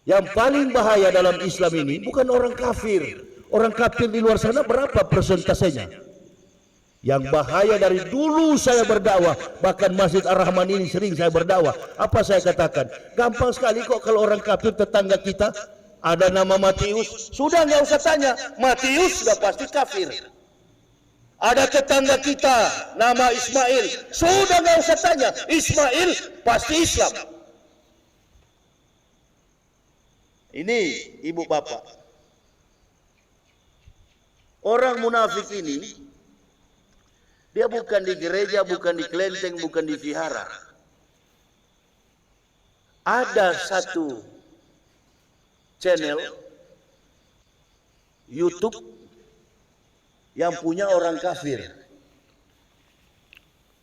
Yang paling bahaya dalam Islam ini bukan orang kafir. Orang kafir di luar sana berapa persentasenya? Yang bahaya dari dulu saya berdakwah, bahkan Masjid Ar-Rahman ini sering saya berdakwah. Apa saya katakan? Gampang sekali kok kalau orang kafir tetangga kita ada nama Matius, sudah nggak usah tanya, Matius sudah pasti kafir. Ada tetangga kita nama Ismail, sudah nggak usah tanya, Ismail pasti Islam. Ini ibu bapak, orang munafik ini dia bukan di gereja, bukan di kelenteng, bukan di vihara. Ada satu channel YouTube yang punya orang kafir.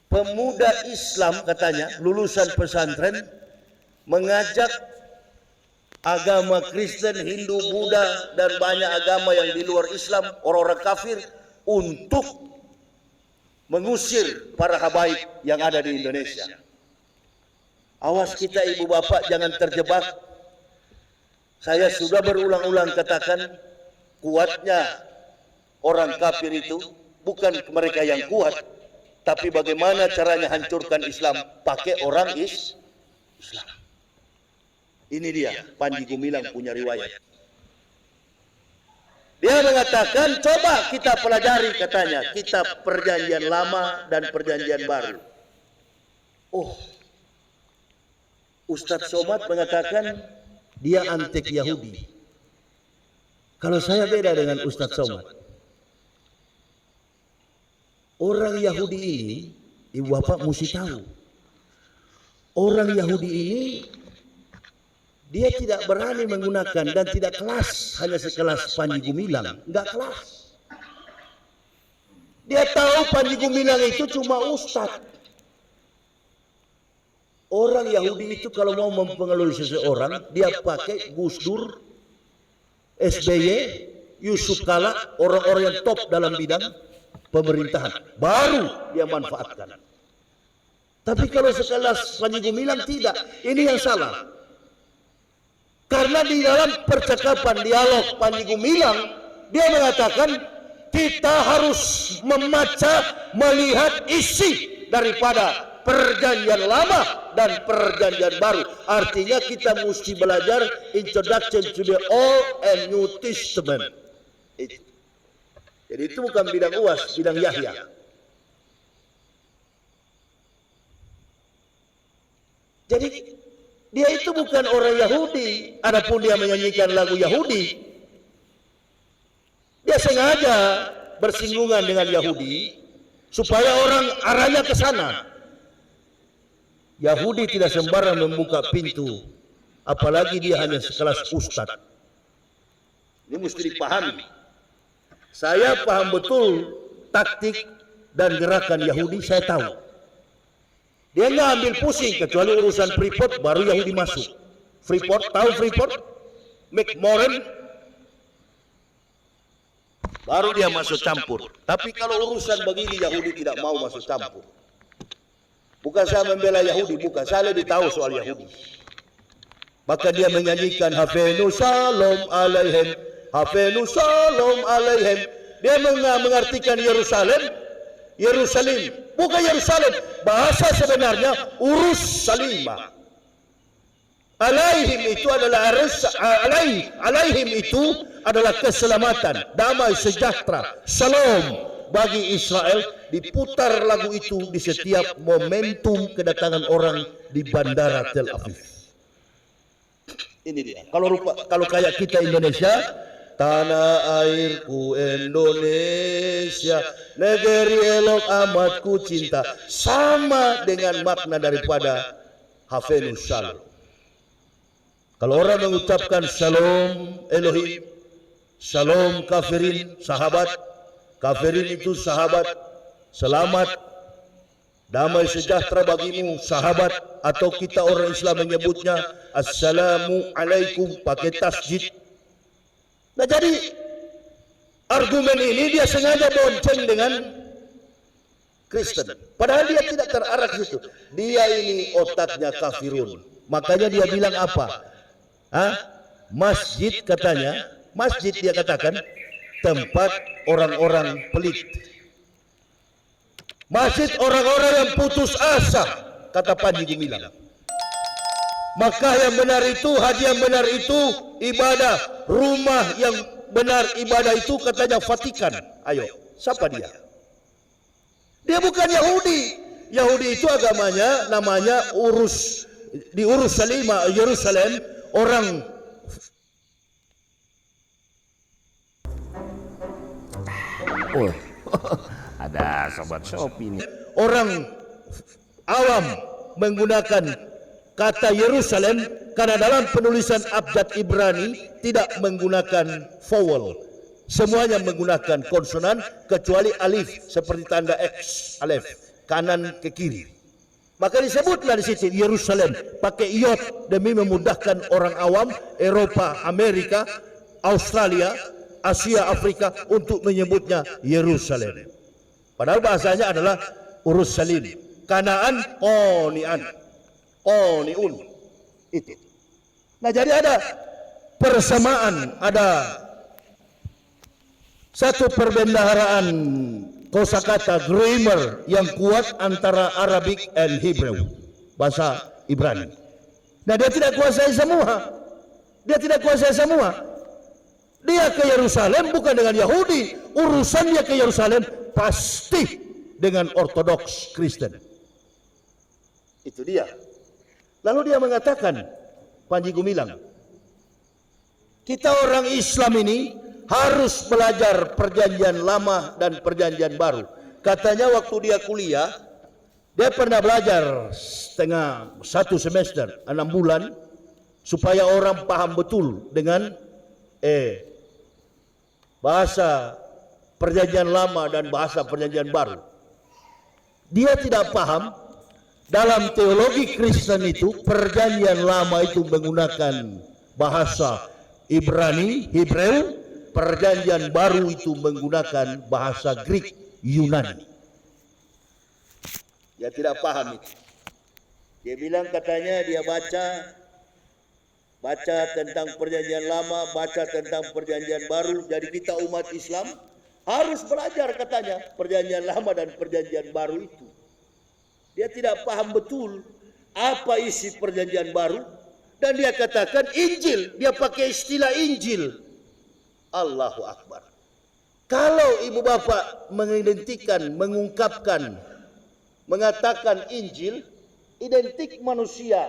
Pemuda Islam katanya, lulusan pesantren, mengajak agama Kristen, Hindu, Buddha, dan banyak agama yang di luar Islam, orang-orang kafir, untuk mengusir para habaib yang ada di Indonesia. Awas kita ibu bapak jangan terjebak. Saya sudah berulang-ulang katakan, kuatnya orang kafir itu bukan mereka yang kuat, tapi bagaimana caranya hancurkan Islam pakai orang Islam. Ini dia Panji Gumilang punya riwayat. Dia mengatakan, coba kita pelajari katanya kitab Perjanjian Lama dan Perjanjian Baru. Oh, Ustadz Somad mengatakan dia antek Yahudi. Kalau saya beda dengan Ustadz Somad. Orang Yahudi ini, ibu bapak mesti tahu. Orang Yahudi ini dia tidak berani menggunakan dan tidak kelas hanya sekelas Panji Gumilang, enggak kelas. Dia tahu Panji Gumilang itu cuma ustadz. Orang Yahudi itu kalau mau mempengaruhi seseorang, dia pakai Gus Dur, SBY, Yusuf Kala, orang-orang yang top dalam bidang pemerintahan, baru dia manfaatkan. Tapi kalau sekelas Panji Gumilang tidak, ini yang salah. Karena di dalam percakapan dialog Panji Gumilang, dia mengatakan kita harus membaca, melihat isi daripada Perjanjian Lama dan Perjanjian Baru. Artinya kita mesti belajar Introduction to the Old and New Testament. Jadi itu bukan bidang UAS, bidang Yahya. Jadi dia itu bukan orang Yahudi, adapun dia menyanyikan lagu Yahudi. Dia sengaja bersinggungan dengan Yahudi supaya orang arahnya ke sana. Yahudi tidak sembarang membuka pintu, apalagi dia hanya sekelas ustadz. Ini mesti dipahami. Saya paham betul taktik dan gerakan Yahudi, saya tahu. Dia nggak ambil pusing kecuali urusan Freeport, baru Yahudi masuk. Freeport, tahu Freeport? McMoran, baru dia masuk campur. Tapi kalau urusan begini Yahudi tidak mau masuk campur. Bukan saya membela Yahudi, bukan, saya lebih tahu soal Yahudi. Maka dia menyanyikan Hafenu Shalom Alaihim, Hafenu Shalom Alaihim. Dia mengartikan Yerusalem, bukan Yerusalem, bahasa sebenarnya Urus-Salimah. Alaihim itu adalah alaihim itu adalah keselamatan, damai sejahtera, shalom bagi Israel. Diputar lagu itu di setiap momentum kedatangan orang di bandara Tel Aviv. Ini dia. Kalau kayak kita Indonesia, tanah airku Indonesia, negeri elok amat ku cinta, sama dengan makna daripada Hafenu Shalom. Kalau orang mengucapkan Shalom Elohim, Shalom kafirin, sahabat, kafirin itu sahabat, selamat, damai sejahtera bagimu sahabat, atau kita orang Islam menyebutnya Assalamu alaikum pakai tasjid. Nah jadi argumen ini dia sengaja bonceng dengan Kristen. Padahal dia tidak terarah ke situ. Dia ini otaknya kafirun. Makanya dia bilang apa? masjid katanya, masjid dia katakan tempat orang-orang pelit. Masjid orang-orang yang putus asa, kata Panji Gumilang. Maka yang benar itu, haji yang benar itu ibadah. Rumah yang benar ibadah itu katanya Vatikan. Ayo, siapa dia? Dia bukan Yahudi. Yahudi itu agamanya namanya di Yerusalem orang ada sobat Shopee nih. Orang awam menggunakan kata Yerusalem karena dalam penulisan abjad Ibrani tidak menggunakan vowel. Semuanya menggunakan konsonan kecuali alif seperti tanda X, alif kanan ke kiri. Maka disebutlah di situ Yerusalem pakai iot demi memudahkan orang awam Eropa, Amerika, Australia, Asia, Afrika untuk menyebutnya Yerusalem. Padahal bahasanya adalah Urusalim, Kanaan, Qonian, Qoniun. Itu. Nah, jadi ada persamaan, ada satu perbendaharaan kosakata grammar yang kuat antara Arabic and Hebrew, bahasa Ibrani. Nah, dia tidak kuasai semua. Dia tidak kuasai semua. Dia ke Yerusalem bukan dengan Yahudi, urusannya ke Yerusalem pasti dengan Ortodoks Kristen. Itu dia. Lalu dia mengatakan, Panji Gumilang, kita orang Islam ini harus belajar perjanjian lama dan perjanjian baru. Katanya waktu dia kuliah, dia pernah belajar satu semester, 6 bulan, supaya orang paham betul dengan bahasa perjanjian lama dan bahasa perjanjian baru. Dia tidak paham dalam teologi Kristen itu perjanjian lama itu menggunakan bahasa Ibrani, Hebrew, perjanjian baru itu menggunakan bahasa Greek, Yunani. Dia tidak paham itu. Dia bilang katanya dia baca tentang perjanjian lama, baca tentang perjanjian baru. Jadi kita umat Islam harus belajar katanya perjanjian lama dan perjanjian baru itu. Dia tidak paham betul apa isi perjanjian baru. Dan dia katakan Injil, dia pakai istilah Injil. Allahu Akbar. Kalau ibu bapak mengidentikan, mengungkapkan, mengatakan Injil, identik manusia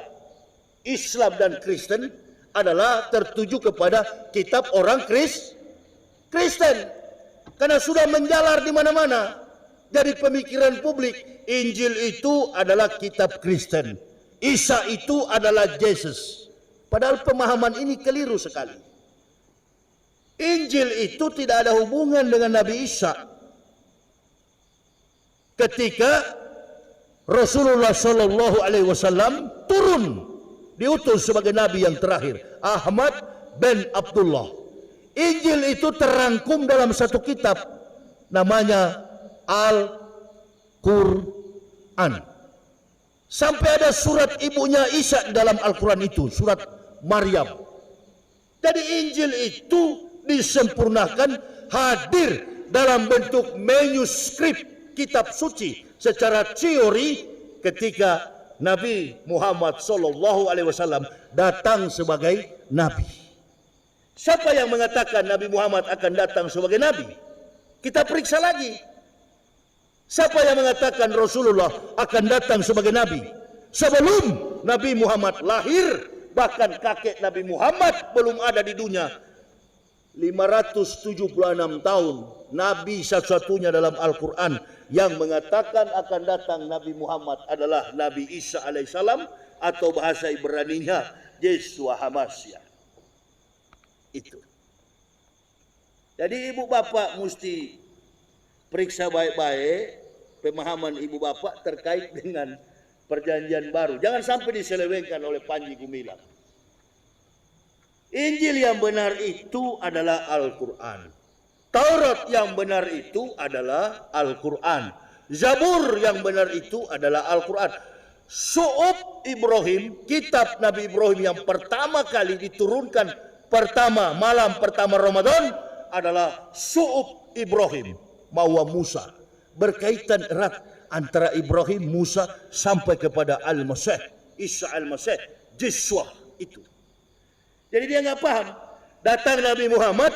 Islam dan Kristen adalah tertuju kepada kitab orang Kristen. Karena sudah menjalar di mana-mana. Jadi pemikiran publik, Injil itu adalah kitab Kristen. Isa itu adalah Yesus. Padahal pemahaman ini keliru sekali. Injil itu tidak ada hubungan dengan Nabi Isa. Ketika Rasulullah Shallallahu Alaihi Wasallam turun, diutus sebagai nabi yang terakhir, Ahmad bin Abdullah. Injil itu terangkum dalam satu kitab namanya Al-Quran. Sampai ada surat ibunya Isa di dalam Al-Quran itu, surat Maryam. Jadi Injil itu disempurnakan, hadir dalam bentuk manuskrip kitab suci secara teori ketika Nabi Muhammad Sallallahu Alaihi Wasallam datang sebagai nabi. Siapa yang mengatakan Nabi Muhammad akan datang sebagai nabi? Kita periksa lagi. Siapa yang mengatakan Rasulullah akan datang sebagai nabi? Sebelum Nabi Muhammad lahir, bahkan kakek Nabi Muhammad belum ada di dunia. 576 tahun, Nabi satu-satunya dalam Al-Quran yang mengatakan akan datang Nabi Muhammad adalah Nabi Isa alaihissalam, atau bahasa Ibraninya Yeshua Hamashiach. Itu. Jadi ibu bapak mesti periksa baik-baik pemahaman ibu bapak terkait dengan perjanjian baru. Jangan sampai diselewengkan oleh Panji Gumilang. Injil yang benar itu adalah Al-Quran. Taurat yang benar itu adalah Al-Quran. Zabur yang benar itu adalah Al-Quran. Su'ub Ibrahim, kitab Nabi Ibrahim yang pertama kali diturunkan pertama, malam pertama Ramadan adalah su'ub Ibrahim, mawa Musa. Berkaitan erat antara Ibrahim, Musa sampai kepada Al-Masih, Isa Al-Masih, Jiswah itu. Jadi dia nggak paham. Datang Nabi Muhammad,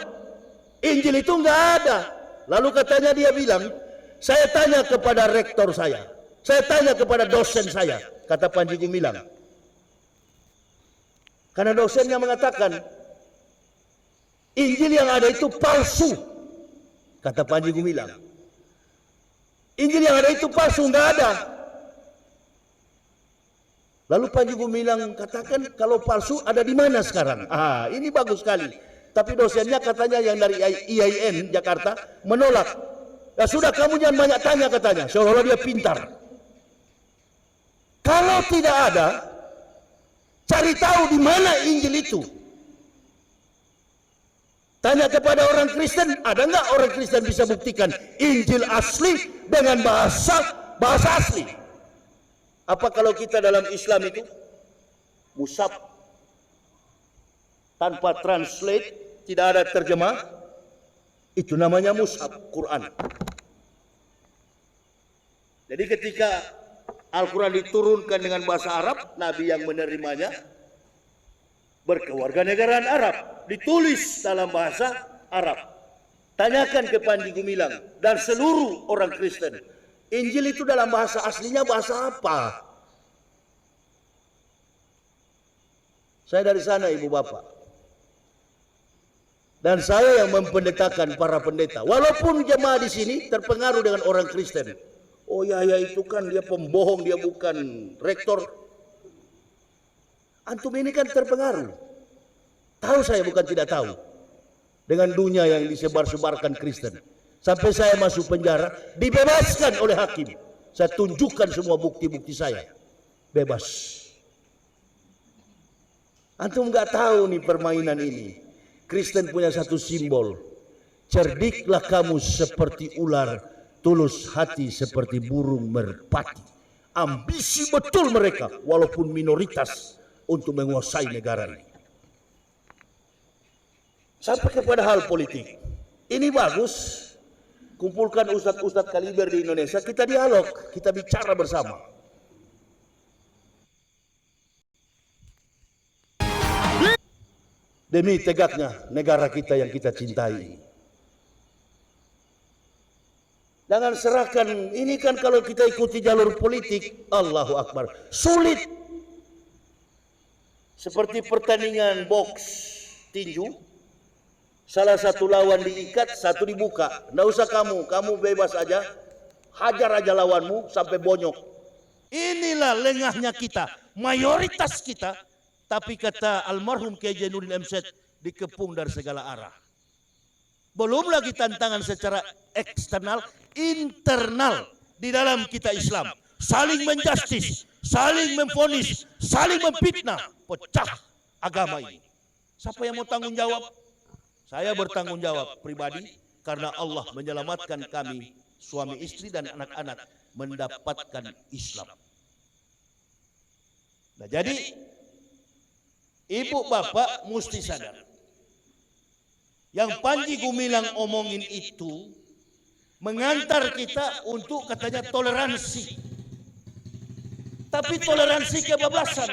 Injil itu nggak ada. Lalu katanya dia bilang, saya tanya kepada rektor saya tanya kepada dosen saya. Kata Panji Gumilang. Karena dosennya mengatakan, Injil yang ada itu palsu. Kata Panji Gumilang. Injil yang ada itu palsu, nggak ada. Lalu Panji Gumilang katakan, kalau palsu ada di mana sekarang? Ini bagus sekali. Tapi dosennya katanya yang dari IAIN Jakarta menolak. Ya sudah, kamu jangan banyak tanya katanya, seolah-olah dia pintar. Kalau tidak ada, cari tahu di mana Injil itu. Tanya kepada orang Kristen, ada nggak orang Kristen bisa buktikan Injil asli dengan bahasa asli? Apa kalau kita dalam Islam itu mushaf tanpa translate, tidak ada terjemah, itu namanya mushaf Quran. Jadi ketika Al-Quran diturunkan dengan bahasa Arab, Nabi yang menerimanya berkewarganegaraan Arab, ditulis dalam bahasa Arab. Tanyakan ke Panji Gumilang dan seluruh orang Kristen, Injil itu dalam bahasa aslinya bahasa apa? Saya dari sana, ibu bapak. Dan saya yang mempendetakan para pendeta. Walaupun jemaah di sini terpengaruh dengan orang Kristen. Oh ya itu kan dia pembohong, dia bukan rektor. Antum ini kan terpengaruh. Tahu saya bukan tidak tahu. Dengan dunia yang disebar-sebarkan Kristen. Sampai saya masuk penjara, dibebaskan oleh hakim. Saya tunjukkan semua bukti-bukti saya. Bebas. Antum nggak tahu nih permainan ini. Kristen punya satu simbol. Cerdiklah kamu seperti ular, tulus hati seperti burung merpati. Ambisi betul mereka, walaupun minoritas, untuk menguasai negara ini. Sampai kepada hal politik. Ini bagus. Kumpulkan ustadz-ustadz kaliber di Indonesia, kita dialog, kita bicara bersama. Demi tegaknya negara kita yang kita cintai. Jangan serahkan, ini kan kalau kita ikuti jalur politik, Allahu Akbar, sulit. Seperti pertandingan boks tinju, salah satu lawan diikat, satu dibuka. Nggak usah kamu bebas aja, hajar aja lawanmu sampai bonyok. Inilah lengahnya kita, mayoritas kita. Tapi kata almarhum Kiai Jainuddin M.Syed, dikepung dari segala arah. Belum lagi tantangan secara eksternal, internal di dalam kita Islam. Saling menjustis, saling memvonis, saling memfitnah, pecah agama ini. Siapa yang mau tanggung jawab? Saya bertanggung jawab pribadi karena Allah menyelamatkan kami, suami istri dan anak-anak mendapatkan Islam. Nah, jadi ibu bapak mesti sadar. Yang Panji Gumilang omongin itu mengantar kita untuk katanya toleransi. Tapi toleransi kebablasan.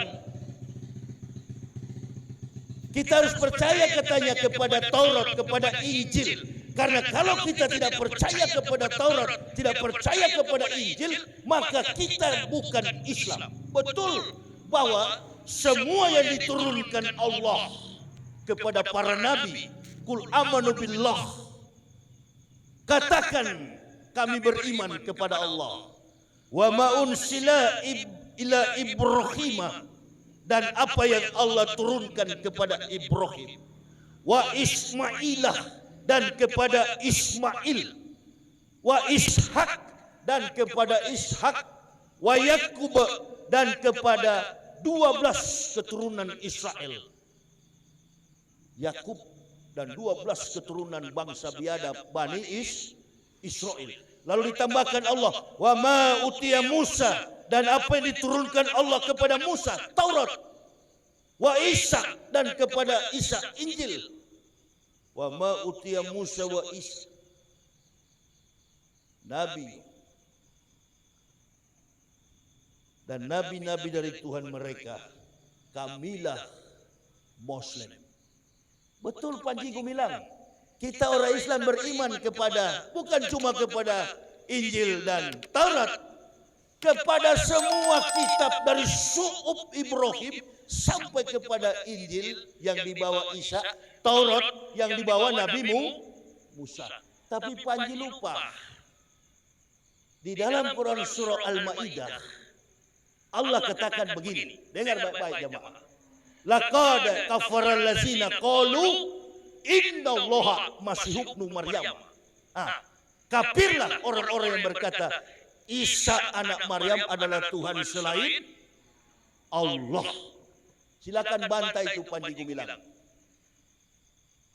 Kita harus percaya katanya kepada Taurat, kepada Injil. Karena kalau kita tidak percaya kepada Taurat, tidak percaya kepada Injil, maka kita bukan Islam. Betul bahwa semua yang diturunkan Allah kepada para nabi, kul amanu billah, katakan kami beriman kepada Allah, wa ma unsila ila Ibrahim, dan apa yang Allah turunkan kepada Ibrahim, wa Ismailah, dan kepada Ismail, wa Ishak, dan kepada Ishak, wa Yakub, dan kepada 12 keturunan Israel. Yakub dan 12 keturunan bangsa biadab Bani Israel. Lalu ditambahkan Allah, wa ma utiya Musa, dan apa yang diturunkan Allah kepada Musa, Taurat. wa Isa, dan kepada Isa Injil. Wa ma utiya Musa wa Isa, nabi dan nabi-nabi dari Tuhan mereka. Kamilah Muslim. Betul Panji Gumilang, kita orang Islam beriman kepada, bukan cuma kepada Injil dan Taurat, kepada semua kitab dari Su'ub Ibrahim sampai kepada Injil yang dibawa Isa, Taurat yang dibawa Nabi Musa. Tapi Panji lupa, di dalam Quran surah Al-Ma'idah Allah katakan begini, dengar baik-baik jemaah. Laqad kafara allazina qalu innallaha masih ibnu Maryam. Kafirlah orang-orang yang berkata Isa anak Maryam adalah Tuhan selain Allah. Silakan bantai itu Panji Gumilang.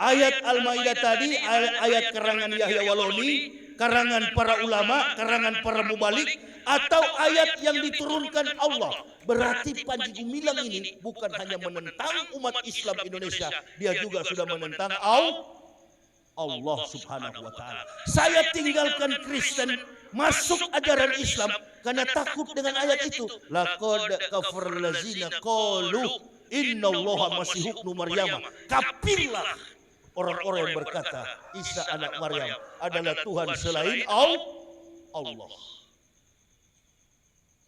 Ayat Al-Maidah tadi, ayat karangan Yahya Waloni, karangan para ulama, karangan para mubalik, atau ayat yang diturunkan Allah. Berarti Panji Gumilang ini bukan hanya menentang umat Islam Indonesia, dia juga sudah menentang Allah Subhanahu wa taala. Saya tinggalkan Kristen, masuk ajaran Islam karena takut dengan ayat itu. Laqad kafara allazina qalu innallaha masih ibnu Maryam. Kafirlah orang-orang yang berkata Isa anak Maryam adalah Tuhan selain Allah.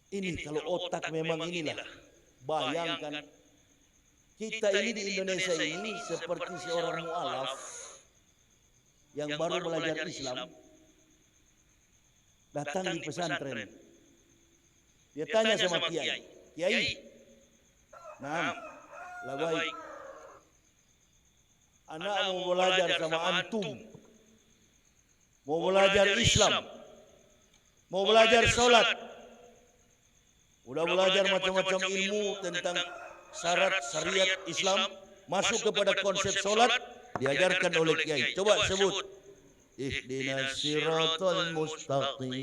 Ini kalau otak memang inilah. Bayangkan kita ini di Indonesia ini seperti seorang mu'alaf yang baru belajar Islam, datang di pesantren. Dia tanya sama Kiai, nah, lah baik, anak mau belajar sama antum, mau belajar Islam, mau belajar sholat, udah belajar macam-macam ilmu tentang syarat syariat Islam, masuk kepada konsep sholat, diajarkan oleh Kiai. Coba sebut, ihdinas siratal mustaqim.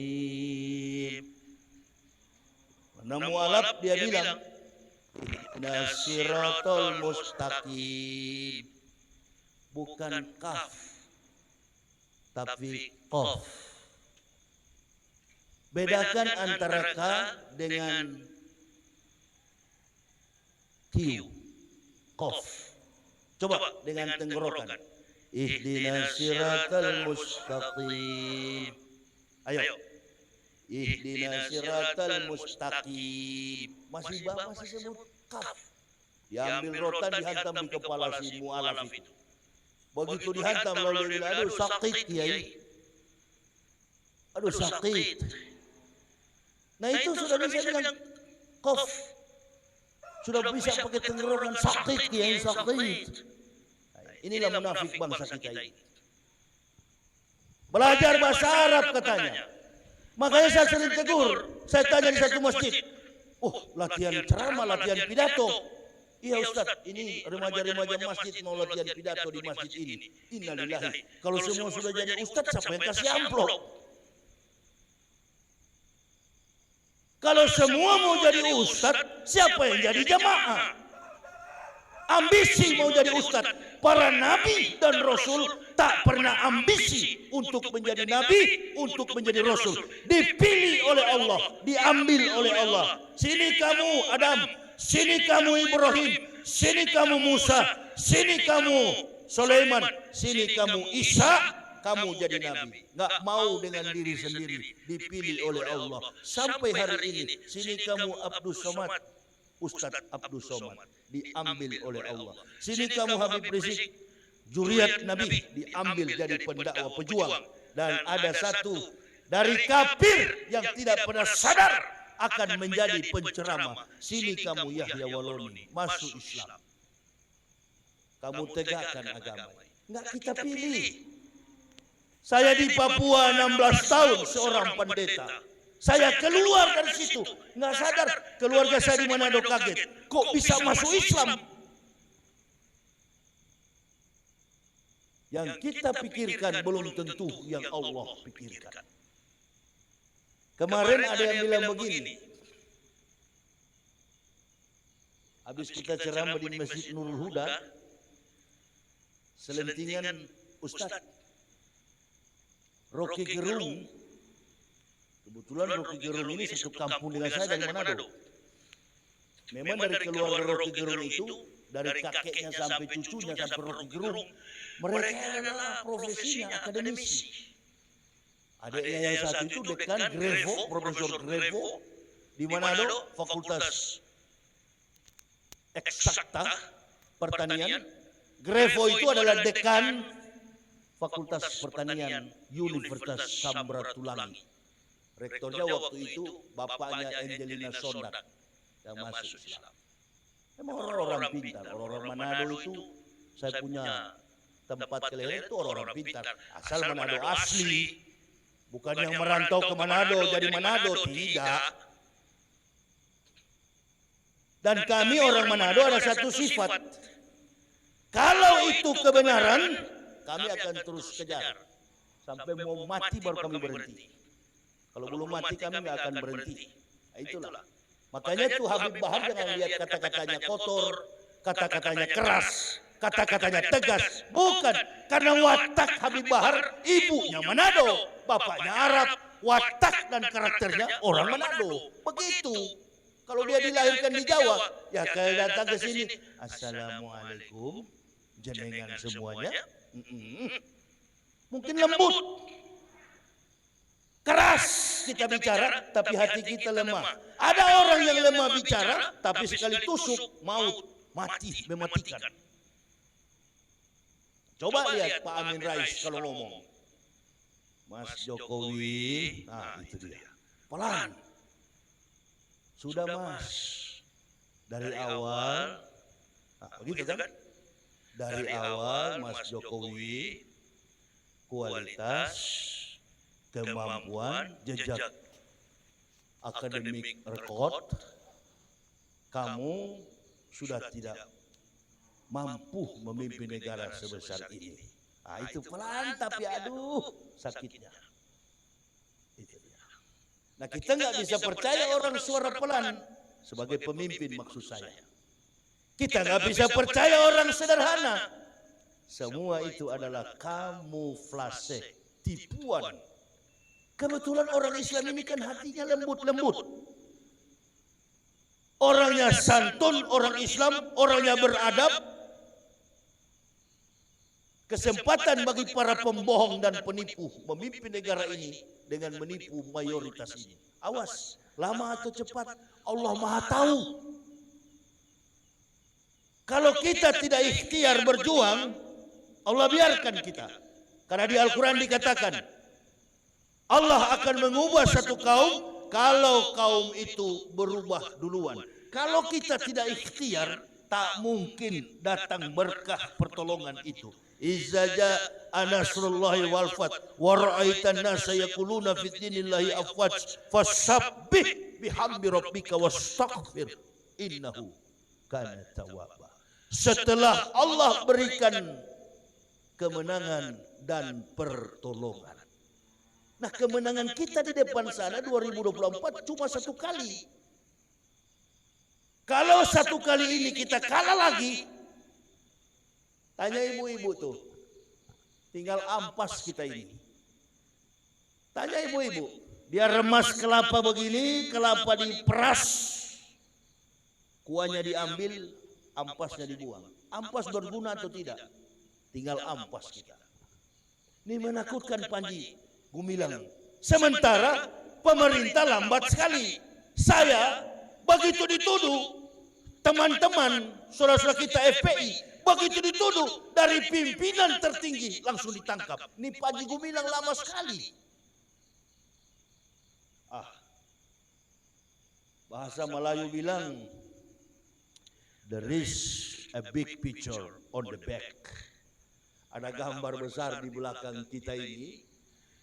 Mana mu'alaf dia bilang, ihdinas siratal mustaqim. Bukan kaf, tapi qaf. Bedakan antara ka dengan q, qaf. Coba dengan tenggorokan. Ihdinas siratal mustaqim. Ayo. Ihdinas siratal mustaqim. Masih sebut kaf. Diambil rotan, dihantam di kepala si mu'alaf itu. Begitu dihantam lalu dia, aduh sakit Kiai. Aduh sakit. Nah itu sudah bisa dengan qaf. Sudah bisa pakai tenggorokan, sakit Kiai, sakit. Inilah munafik bangsa kita ini. Belajar bahasa Arab katanya. Makanya saya sering tegur. Saya tanya di satu masjid. Latihan ceramah, latihan pidato. Iya Ustaz, ini remaja-remaja masjid mau latihan pidato di masjid ini. Innalillahi. Kalau semua sudah jadi Ustaz, siapa yang kasih amplop? Kalau semua mau jadi Ustaz, siapa yang jadi jamaah? Ambisi mau jadi Ustaz. Para nabi dan rasul tak pernah ambisi untuk menjadi nabi, untuk menjadi rasul. Dipilih oleh Allah, diambil oleh Allah. Sini kamu Adam, sini kamu Ibrahim, sini kamu Musa, sini kamu Sulaiman, sini kamu Isa, kamu jadi nabi. Nggak mau dengan diri sendiri, dipilih oleh Allah. Sampai hari ini, sini kamu Abdul Somad, Ustadz Abdul Somad, diambil oleh Allah. Sini kamu Habib Rizik, juriat Nabi, diambil jadi pendakwa pejuang. Dan ada satu dari kafir yang tidak pernah sadar akan menjadi penceramah. Sini kamu Yahya Waloni, masuk Islam. Kamu tegakkan agama. Enggak kita pilih. Saya di Papua 16 tahun seorang pendeta. Saya keluar dari situ, nggak sadar keluarga saya di Manado kaget. Kok bisa masuk Islam? Yang kita pikirkan belum tentu yang Allah pikirkan. Kemarin ada yang bilang begini, Habis kita ceramah di Masjid Nurul Huda, selentingan Ustadz Rocky Gerung. Kebetulan Rocky Gerung ini satu kampung dengan saya dari Manado. Memang dari keluarga Rocky Gerung itu, dari kakeknya sampai cucunya sampai Rocky Gerung, mereka adalah profesinya akademisi. Adiknya yang satu itu dekan Grevo, Profesor Grevo di Manado, Fakultas Eksakta Pertanian. Grevo itu adalah dekan Fakultas Pertanian Universitas Samratulangi. Rektornya waktu itu bapaknya Angelina Sondak yang masuk Islam. Memang orang-orang pintar, orang-orang Manado itu saya punya tempat keliling itu orang-orang pintar. Asal Manado asli, bukan yang merantau ke Manado jadi Manado, tidak. Dan kami orang Manado ada satu sifat. Kalau itu kebenaran, kami akan terus kejar. Sampai mau mati baru kami berhenti. Kalau belum mati kami nggak akan berhenti. Nah, itulah. Makanya tuh Habib Bahar jangan lihat kata-katanya kotor, kata-katanya keras, kata-katanya tegas. Bukan. Karena watak Habib Bahar, ibunya Manado, bapaknya Arab, watak dan karakternya orang Manado. Begitu. Kalau dia dilahirkan di Jawa, ya kalau datang ke sini, Assalamualaikum, jenengan semuanya. Mungkin lembut, keras kita bicara, tapi hati kita lemah. Ada orang yang lemah bicara, tapi sekali tusuk, maut, mati, mematikan. Coba lihat Pak Amin Rais kalau ngomong. Mas Jokowi, nah itu dia. Pelan. Sudah Mas, dari awal, nah, begitu kan? Dari awal Mas Jokowi, kualitas, kemampuan, jejak akademik rekod, kamu sudah tidak mampu memimpin negara sebesar ini. Nah, itu pelan tapi aduh sakitnya. Itu dia. Nah kita nggak bisa percaya orang suara pelan sebagai pemimpin maksud saya. Kita nggak bisa percaya orang sederhana. Semua itu adalah kamuflase, tipuan. Kebetulan orang Islam ini kan hatinya lembut-lembut. Orangnya santun, orang Islam, orangnya beradab. Kesempatan bagi para pembohong dan penipu memimpin negara ini dengan menipu mayoritas ini. Awas, lama atau cepat Allah Maha tahu. Kalau kita tidak ikhtiar berjuang, Allah biarkan kita. Karena di Al-Quran dikatakan, Allah akan mengubah satu kaum kalau kaum itu berubah duluan. Kalau kita tidak ikhtiar, tak mungkin datang berkah pertolongan itu. Iza jaa nasrullahi wal fath wa ra'aitan nasa yaquluna fi dinillahi afwaj fasabbih bihamdi rabbika wastaghfir innahu kana tawwaba. Setelah Allah berikan kemenangan dan pertolongan. Nah, kemenangan kita di depan sana 2024 cuma satu kali. Kalau satu kali ini kita kalah lagi, tanya ibu-ibu tuh, tinggal ampas kita ini. Tanya ibu-ibu, dia remas kelapa begini, kelapa diperas, kuahnya diambil, ampasnya dibuang. Ampas berguna atau tidak? Tinggal ampas kita. Ini menakutkan Panji Gumilang. Sementara pemerintah lambat sekali. Saya begitu dituduh, teman-teman, saudara-saudara kita FPI, begitu dituduh dari pimpinan tertinggi langsung ditangkap. Ini Panji Gumilang lama sekali. Bahasa Melayu bilang, there is a big picture on the back. Ada gambar besar di belakang kita ini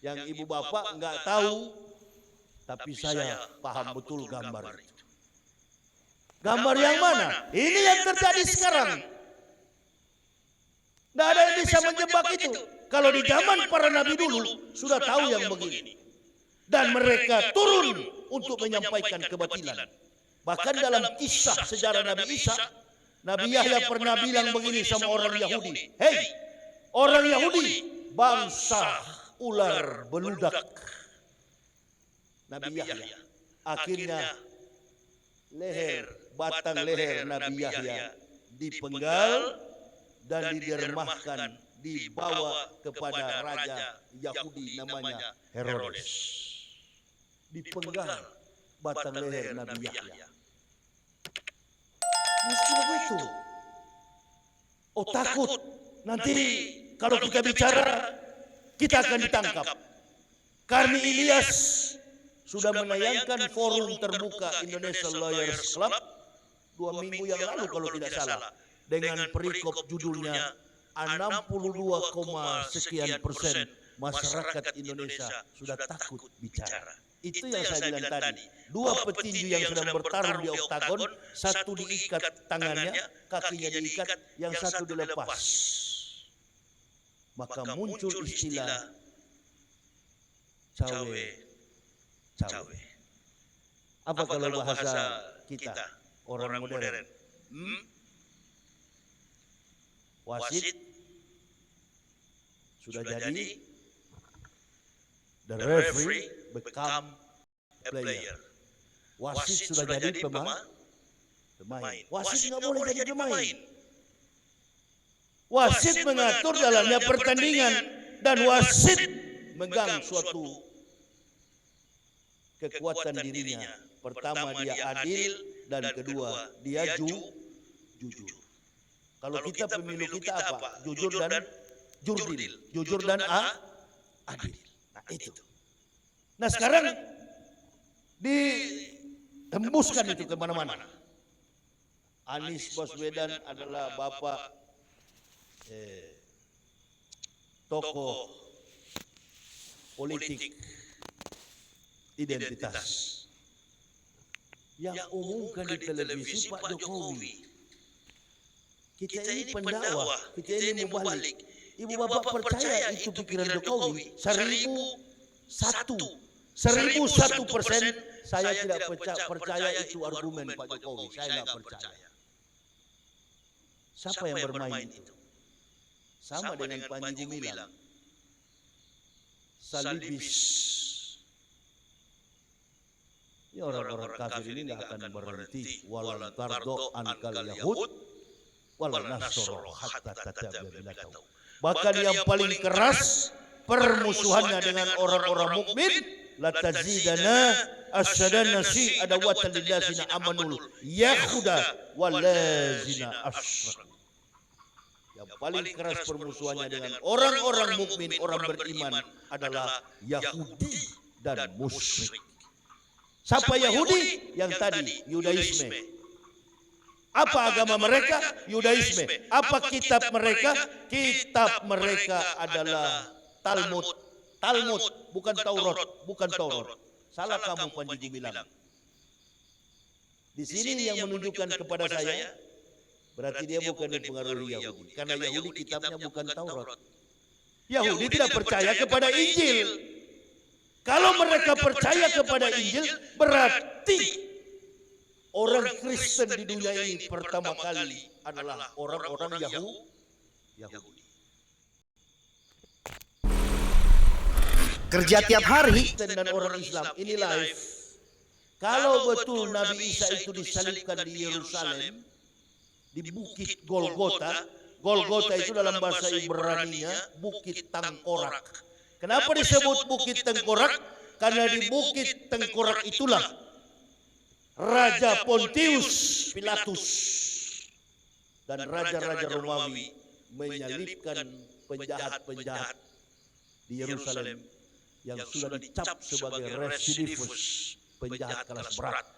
yang ibu bapak nggak tahu, tapi saya paham betul gambar itu. Gambar yang mana? Ini yang terjadi sekarang. Tidak ada yang bisa menjebak itu. Kalau di zaman para nabi dulu sudah tahu yang begini. Dan mereka turun untuk menyampaikan kebatilan. Bahkan dalam kisah sejarah Nabi Isa, Nabi Yahya pernah bilang begini sama orang Yahudi. Hei, orang Yahudi, bangsa ular beludak. Nabi Yahya. Akhirnya batang leher Nabi Yahya dipenggal dan didermahkan, dibawa kepada raja Yahudi namanya Herodes. Dipenggal batang leher Nabi Yahya. Mesti begitu. Oh, takut nanti kalau kita bicara kita akan ditangkap. Karena Ilyas sudah menayangkan forum terbuka Indonesia Lawyers Club 2 minggu yang lalu kalau tidak salah, dengan perikop judulnya 62,sekian% masyarakat Indonesia sudah takut bicara. Itu yang saya bilang tadi. 2 petinju yang sedang bertarung di oktagon, satu diikat tangannya, kakinya diikat, yang satu dilepas. Maka muncul istilah cawe. Apa kalau bahasa kita, orang modern? Wasit sudah jadi, the referee become a player. Wasit sudah jadi pemain. Wasit nggak boleh jadi pemain. Wasit mengatur jalannya pertandingan dan wasit megang suatu kekuatan dirinya. Pertama, dia adil, dan kedua, dia jujur. Kalau kita pemilu kita apa? Jujur dan jurdil. Jujur dan adil. Nah, itu. Nah, sekarang ditembuskan itu kemana-mana. Anies Baswedan adalah bapak tokoh politik identitas yang umumkan di televisi Pak Jokowi. Kita ini pendakwah, kita ini mubalik. Ibu bapak percaya itu pikiran Jokowi? 1001% saya tidak percaya itu argumen Pak Jokowi. Saya tidak percaya. Siapa yang bermain itu? Sama dengan Panji Gumilang, salibis. Ya, orang-orang kafir ini tidak akan berhenti. Walan tardo ankal yahud walan nasoro hatta tatabila kau. Bahkan yang paling keras permusuhannya dengan orang-orang mukmin, la tazidana asyadana si adawatan lillazina amanul yahuda walazina asyrak. Yang paling keras permusuhannya dengan orang-orang mukmin, orang beriman adalah Yahudi dan musyrik. Siapa Yahudi? Yang tadi, Yudaisme. Apa agama mereka? Yudaisme. Apa kitab mereka? Kitab mereka adalah Talmud. Talmud, bukan Taurat, bukan Taurat. Salah kamu Panji Gumilang. Di sini yang menunjukkan kepada saya, berarti dia bukan dipengaruhi Yahudi. Karena Yahudi kitabnya bukan Taurat. Yahudi tidak percaya kepada Injil. Kalau mereka percaya kepada Injil, berarti orang Kristen di dunia ini pertama kali adalah orang-orang Yahudi. Kerja tiap hari. Dan orang Islam ini live. Kalau betul Nabi Isa itu disalibkan di Yerusalem, di Bukit Golgota. Golgota itu dalam bahasa Ibraninya Bukit Tengkorak. Kenapa disebut Bukit Tengkorak? Karena di Bukit Tengkorak itulah Raja Pontius Pilatus dan raja-raja Romawi menyalibkan penjahat-penjahat di Yerusalem yang sudah dicap sebagai residivus, penjahat kelas berat.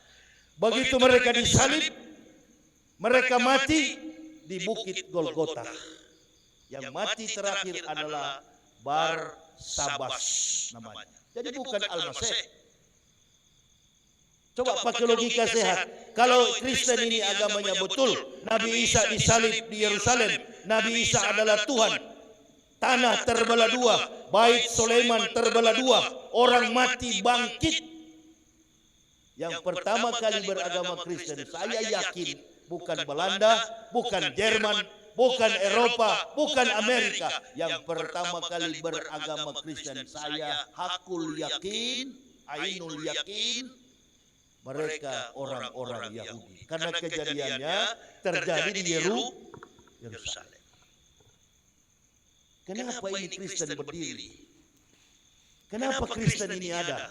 Begitu mereka disalib, mereka mati di Bukit Golgota. Yang mati terakhir adalah Barsabas namanya. Jadi bukan Al-Masih. Coba pakai logika sehat. Kalau Kristen ini agamanya betul, Nabi Isa disalib di Yerusalem, Nabi Isa adalah Tuhan. Tanah terbelah dua, Bait Sulaiman terbelah dua, orang mati bangkit. yang pertama kali beragama Kristen, saya yakin bukan Belanda, bukan Jerman, bukan Eropa, bukan Amerika. Yang pertama kali beragama Kristen, saya hakul yakin, ainul yakin, mereka orang-orang Yahudi. Karena kejadiannya terjadi di Yerusalem. Kenapa ini Kristen berdiri? Kenapa Kristen ini ada?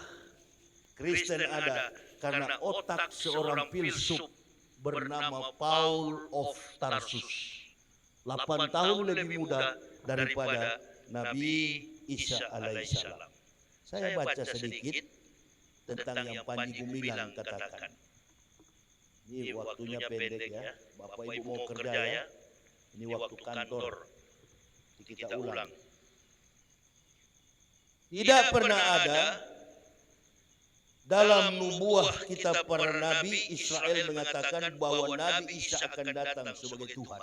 Kristen ada karena otak seorang filsuf bernama Paul of Tarsus. 8 tahun lebih muda daripada Nabi Isa alaihissalam. Saya baca sedikit tentang yang Panji Gumilang katakan. Ini waktunya pendek ya. Bapak Ibu mau kerja ya. Ini waktu kantor. Kita ulang. Tidak pernah ada dalam nubuah kitab para nabi Israel mengatakan bahwa Nabi Isa akan datang sebagai Tuhan.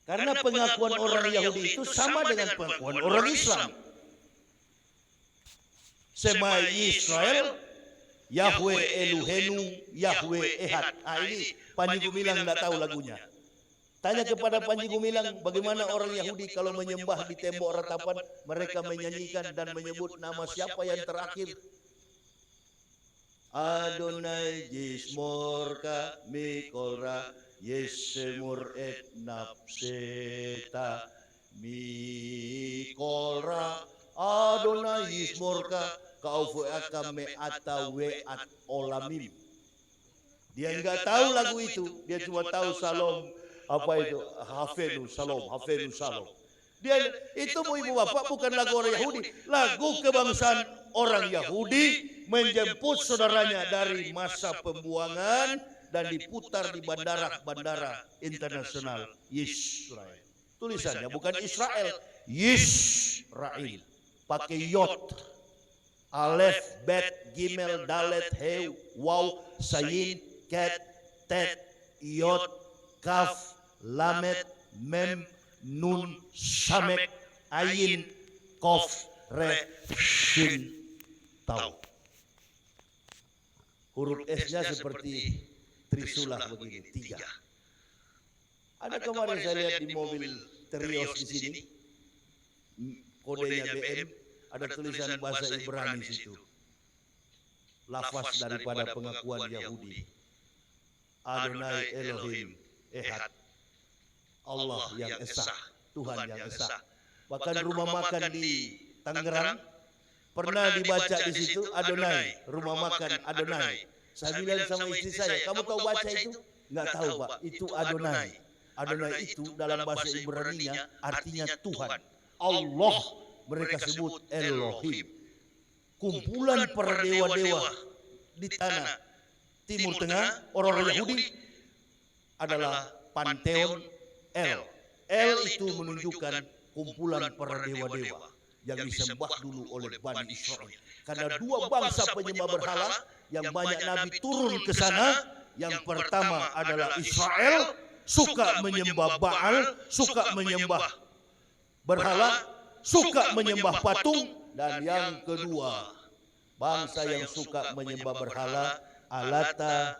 Karena pengakuan orang Yahudi itu sama dengan pengakuan orang Islam. Sema Israel, Yahweh Elohenu, Yahweh Ehad. Ini Panji Gumilang tidak tahu lagunya. Tanya kepada Panji Gumilang, bagaimana orang Yahudi kalau menyembah di tembok ratapan, mereka menyanyikan dan menyebut nama siapa yang terakhir? Adonai Jismorka Mikolra Yesemur et Napseta Mikolra Adonai Jismorka Kaufu akame atawe at olamim. Dia enggak tahu lagu itu, dia cuma tahu Salom. Apa itu? Hafenu Salom, Hafenu Salom. Dia itu ibu bapak bukan lagu orang Yahudi, lagu kebangsaan orang Yahudi menjemput saudaranya dari masa pembuangan dan diputar di bandara-bandara internasional Israel. Tulisannya bukan Israel, Yisrael. Pakai yod, alef, bet, gimel, dalet, he, waw, sayin, ket, tet, yod, kaf, lamet, mem, nun, samek, ayin, kof, re, shin, tau. Huruf S-nya seperti Trisula begini, 3. Ada kemarin saya lihat di mobil Terios di sini, kodenya BM, ada tulisan bahasa Ibrani di situ. Lafaz daripada pengakuan Yahudi. Adonai Elohim Ehad. Allah yang Esa, Tuhan yang Esa. Bahkan rumah makan di Tangerang pernah dibaca di situ Adonai, rumah makan Adonai. Saya bilang sama istri saya, kamu tahu baca itu? Enggak tahu Pak, itu Adonai. Adonai itu dalam bahasa Ibrani-nya artinya Tuhan. Allah mereka sebut Elohim. Kumpulan para dewa-dewa di tanah Timur Tengah, orang-orang Yahudi adalah Panteon El. El itu menunjukkan kumpulan para dewa-dewa yang disembah dulu oleh Bani Israel. Karena 2 bangsa penyembah berhala yang banyak nabi turun ke sana. Yang pertama adalah Israel, suka menyembah Baal, suka menyembah berhala, suka menyembah patung. Dan yang kedua, bangsa yang suka menyembah berhala, Alata,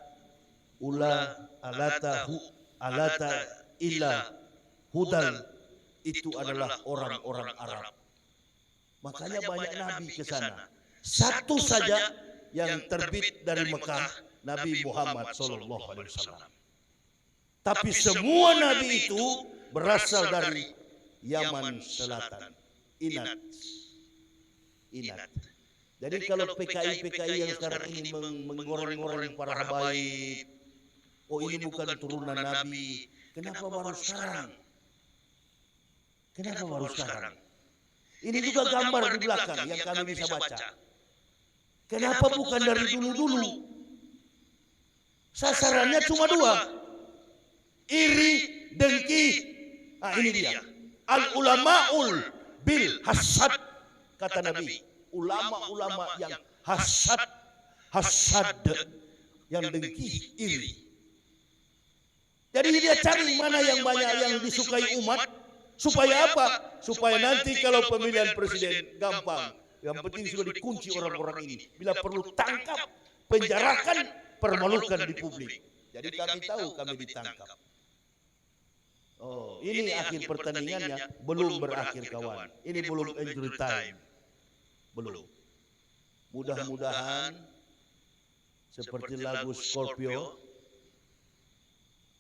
Ula, Alata, Hu, Alata, Ila, Hudal, itu adalah orang-orang Arab. Makanya banyak nabi ke sana. Satu saja yang terbit dari Mekah, Nabi Muhammad SAW. Tapi semua nabi itu berasal dari Yaman Selatan. Inat. Jadi kalau PKI yang sekarang ini menggoreng-goreng para habaib, oh ini bukan turunan nabi. Kenapa baru sekarang? Ini juga gambar di belakang yang kami bisa baca. Kenapa bukan dari dulu-dulu? Sasarannya cuma 2. Iri, dengki. Ini dia. Al-ulama'ul bil hasad, kata Nabi. Ulama-ulama yang hasad, yang dengki, iri. Jadi dia cari mana yang banyak yang disukai umat. Supaya apa? Supaya nanti kalau pemilihan presiden gampang. Yang penting sudah dikunci orang-orang ini. Bila perlu tangkap, penjarakan, permalukan di publik. Jadi kami tahu kami ditangkap. Oh, ini akhir pertandingannya belum berakhir kawan. Ini belum injury time. Belum. Mudah-mudahan seperti lagu Scorpio,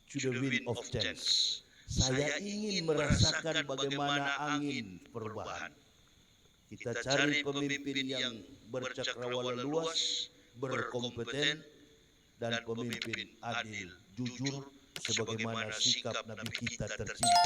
to the wind of change. Saya ingin merasakan bagaimana angin perubahan. Kita cari pemimpin yang bercakrawala luas, berkompeten, dan pemimpin adil, jujur, sebagaimana sikap Nabi kita tercinta